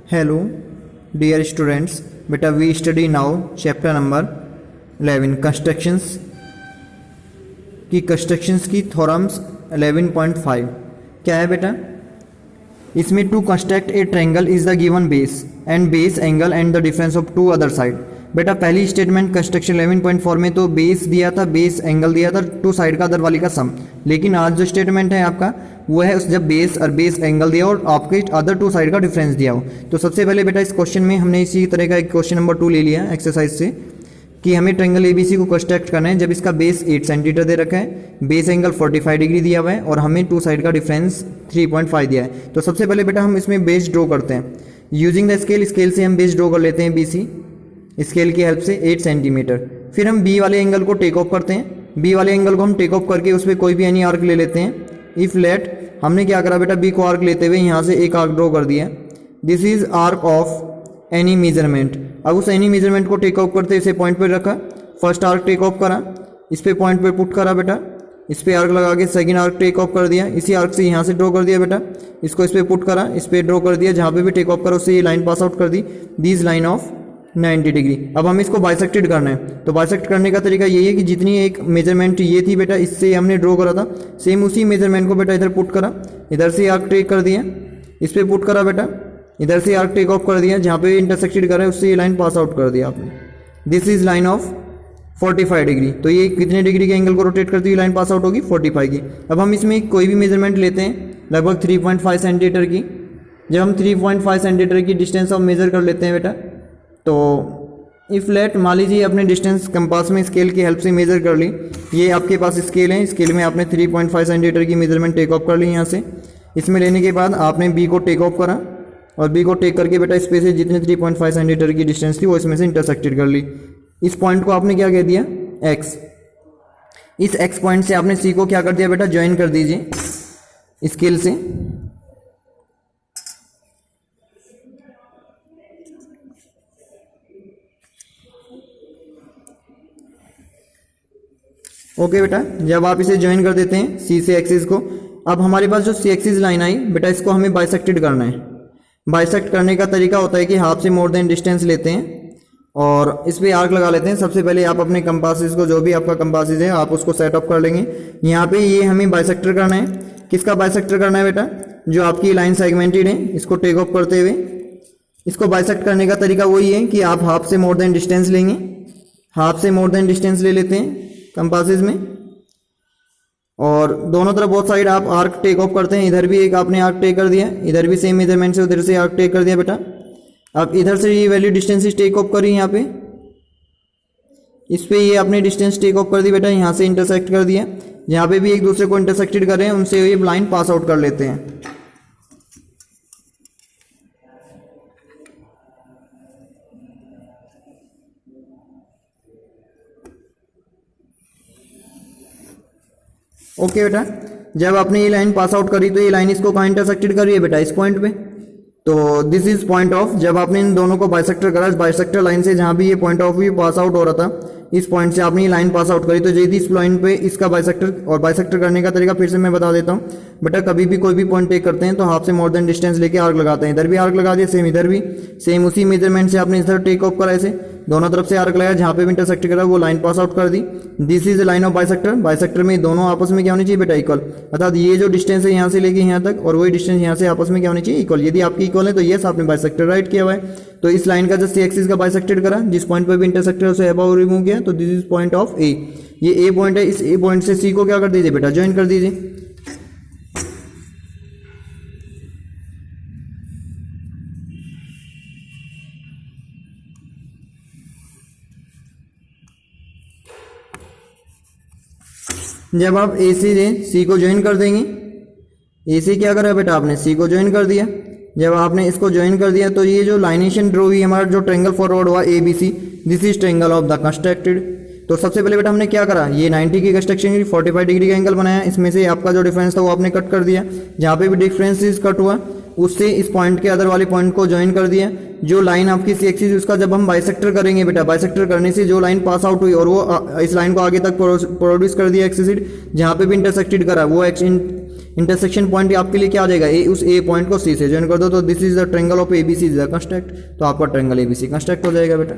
Hello dear students, बेटा we study now chapter number 11 constructions की theorems 11.5। क्या है बेटा? इसमें to construct a triangle is the given base and base angle and the difference of two other side. बेटा पहली statement construction 11.4 में तो बेस दिया था, बेस एंगल दिया था, टू साइड का अदर वाली का सम। लेकिन आज जो स्टेटमेंट है आपका वो है उस जब बेस और बेस एंगल दिया और आपके अदर टू साइड का डिफरेंस दिया हो। तो सबसे पहले बेटा इस क्वेश्चन में हमने इसी तरह का एक क्वेश्चन नंबर 2 ले लिया एक्सरसाइज से कि हमें ट्रायंगल एबीसी को कंस्ट्रक्ट करना है जब इसका बेस 8 सेंटीमीटर दे रखा है, बेस एंगल 45 डिग्री दिया हुआ है और हमें टू साइड का डिफरेंस 3.5 दिया है। तो सबसे पहले बेटा हम इसमें बेस ड्रॉ करते हैं यूजिंग द स्केल से हम बेस ड्रॉ कर लेते हैं बीसी स्केल की हेल्प से 8 सेंटीमीटर। फिर हम बी वाले एंगल को टेक ऑफ करते हैं, बी वाले एंगल को हम टेक ऑफ करके उस पर कोई भी एनी आर्क ले लेते हैं। इफ लेट हमने क्या करा बेटा, बी को आर्क लेते हुए यहाँ से एक आर्क ड्रॉ कर दिया। This is arc of any measurement. अब उस एनी मेजरमेंट को टेक ऑफ करते इसे पॉइंट पर रखा, फर्स्ट आर्क टेक ऑफ करा, इस पे पॉइंट पे पुट करा बेटा, इस पे आर्क लगा के सेकंड आर्क टेक ऑफ कर दिया, इसी आर्क से यहाँ से ड्रॉ कर दिया बेटा, इसको इस पे पुट करा, इस पे ड्रॉ कर दिया, जहाँ पे भी टेक ऑफ करा उससे ये लाइन पास आउट कर दी, दिस लाइन ऑफ 90 डिग्री। अब हमें इसको बाइसेक्टेड करना है। तो बाइसेक्ट करने का तरीका यही है कि जितनी एक मेजरमेंट ये थी बेटा इससे हमने ड्रॉ करा था, सेम उसी मेजरमेंट को बेटा इधर पुट करा, इधर से आर्क टेक कर दिया, इस पे पुट करा बेटा, इधर से आर्क टेक ऑफ कर दिया, जहाँ पे इंटरसेक्टेड करा है उससे ये लाइन पास आउट कर दिया आपने। This is line of 45 degree. तो ये कितने डिग्री के एंगल को रोटेट करती हुई लाइन पास आउट होगी? 45 की। अब हम इसमें कोई भी मेजरमेंट लेते हैं लगभग 3.5 सेंटीमीटर की। जब हम 3.5 सेंटीमीटर की डिस्टेंस अब मेजर कर लेते हैं बेटा, तो इफ लेट मान लीजिए अपने डिस्टेंस कंपास में स्केल की हेल्प से मेजर कर ली। ये आपके पास स्केल है, स्केल में आपने 3.5 सेंटीमीटर की मेजरमेंट टेक ऑफ कर ली यहाँ से। इसमें लेने के बाद आपने बी को टेक ऑफ करा और बी को टेक करके बेटा इस पे से जितने 3.5 सेंटीमीटर की डिस्टेंस थी वो इसमें से इंटरसेक्टेड कर ली। इस पॉइंट को आपने क्या कह दिया? एक्स। इस एक्स पॉइंट से आपने सी को क्या कर दिया बेटा? ज्वाइन कर दीजिए स्केल से। ओके बेटा, जब आप इसे ज्वाइन कर देते हैं सी से एक्सिस को, अब हमारे पास जो सी एक्सिस लाइन आई बेटा इसको हमें बाइसेक्टेड करना है। बाइसेक्ट करने का तरीका होता है कि हाफ से मोर देन डिस्टेंस लेते हैं और इस पे आर्क लगा लेते हैं। सबसे पहले आप अपने कंपासेस को, जो भी आपका कंपासेस है आप उसको सेट अप कर लेंगे। यहाँ पे ये हमें बाइसेक्टर करना है। किसका बाइसेक्टर करना है बेटा? जो आपकी लाइन सेगमेंटेड है इसको टेक ऑफ करते हुए। इसको बाइसेक्ट करने का तरीका वही है कि आप हाफ से मोर देन डिस्टेंस लेंगे, हाफ से मोर देन डिस्टेंस ले लेते हैं कंपासेस में और दोनों तरफ बहुत साइड आप आर्क टेक ऑफ करते हैं। इधर भी एक आपने आर्क टेक कर दिया, इधर भी सेम मेजरमेंट से उधर से आर्क टेक कर दिया बेटा। अब इधर से ये वैल्यू डिस्टेंस टेक ऑफ करी, यहाँ पे इस पे ये आपने डिस्टेंस टेक ऑफ कर दी बेटा, यहाँ से इंटरसेक्ट कर दिया। जहाँ पे भी एक दूसरे को इंटरसेक्टेड कर रहे हैं उनसे ये लाइन पास आउट कर लेते हैं। ओके बेटा, जब आपने ये लाइन पास आउट करी तो ये लाइन इसको कहाँ इंटरसेक्टेड कर रही है बेटा? इस पॉइंट पे। तो दिस इज पॉइंट ऑफ। जब आपने इन दोनों को बाइसेक्टर करा, इस बाइसेक्टर लाइन से जहाँ भी ये point of view pass out हो रहा था इस पॉइंट से आपने ये लाइन पास आउट करी, तो यदि इस पॉइंट पे इसका बाइसेक्टर, और बाइसेक्टर करने का तरीका फिर से मैं बता देता हूँ बेटा। कभी भी कोई भी पॉइंट टेक करते हैं तो हाफ से मोर देन डिस्टेंस लेके आर्क लगाते हैं। इधर भी आर्क लगा दिया, सेम इधर भी, सेम उसी मेजरमेंट से आपने इधर टेक ऑफ करा, ऐसे दोनों तरफ से आर्क लगाया, जहाँ पे भी इंटरसेक्ट करा वो लाइन पास आउट कर दी। This is line of bisector. Bisector में दोनों आपस में क्या होनी चाहिए बेटा? इक्वल। अर्थात ये जो डिस्टेंस है यहाँ से लेके यहाँ तक और वही डिस्टेंस यहाँ से आपस में क्या होनी चाहिए? इक्वल। यदि आपकी इक्वल है तो यस आपने बाइसेक्टर राइट किया हुआ है। तो इस लाइन का जो सी एक्सिस का बाइसेक्टेड करा, जिस पॉइंट पे भी इंटरसेक्टर उसे अबव रिमूव किया, तो दिस इज पॉइंट ऑफ ए। ये ए पॉइंट है, इस ए पॉइंट से सी को क्या कर दीजिए बेटा? ज्वाइन कर दीजिए। जब आप ए से सी को ज्वाइन कर देंगे, ए से क्या करा बेटा? आपने सी को ज्वाइन कर दिया। जब आपने इसको ज्वाइन कर दिया तो ये जो लाइनेशन ड्रॉ हुई हमारा जो ट्रायंगल फॉरवर्ड हुआ A B C, this is triangle of the constructed. तो सबसे पहले बेटा हमने क्या करा? ये 90 की कंस्ट्रक्शन की 45 डिग्री का एंगल बनाया। इसमें से आपका जो डिफरेंस था वो आपने कट कर दिया। जहाँ पे भी डिफरेंसेस कट हुआ उससे इस पॉइंट के अदर वाले पॉइंट को ज्वाइन कर दिया। जो लाइन आपकी सी एक्सिस उसका जब हम बाइसेक्टर करेंगे बेटा, बाइसेक्टर करने से जो लाइन पास आउट हुई और वो इस लाइन को आगे तक प्रोड्यूस कर दिया एक्सिस, जहाँ पे भी इंटरसेक्टेड करा वो इंटरसेक्शन पॉइंट आपके लिए क्या आ जाएगा, ए उस ए पॉइंट को सी से ज्वाइन कर दो तो this is the triangle of ABC is the construct, तो आपका ट्रायंगल एबीसी कंस्ट्रक्ट हो जाएगा बेटा।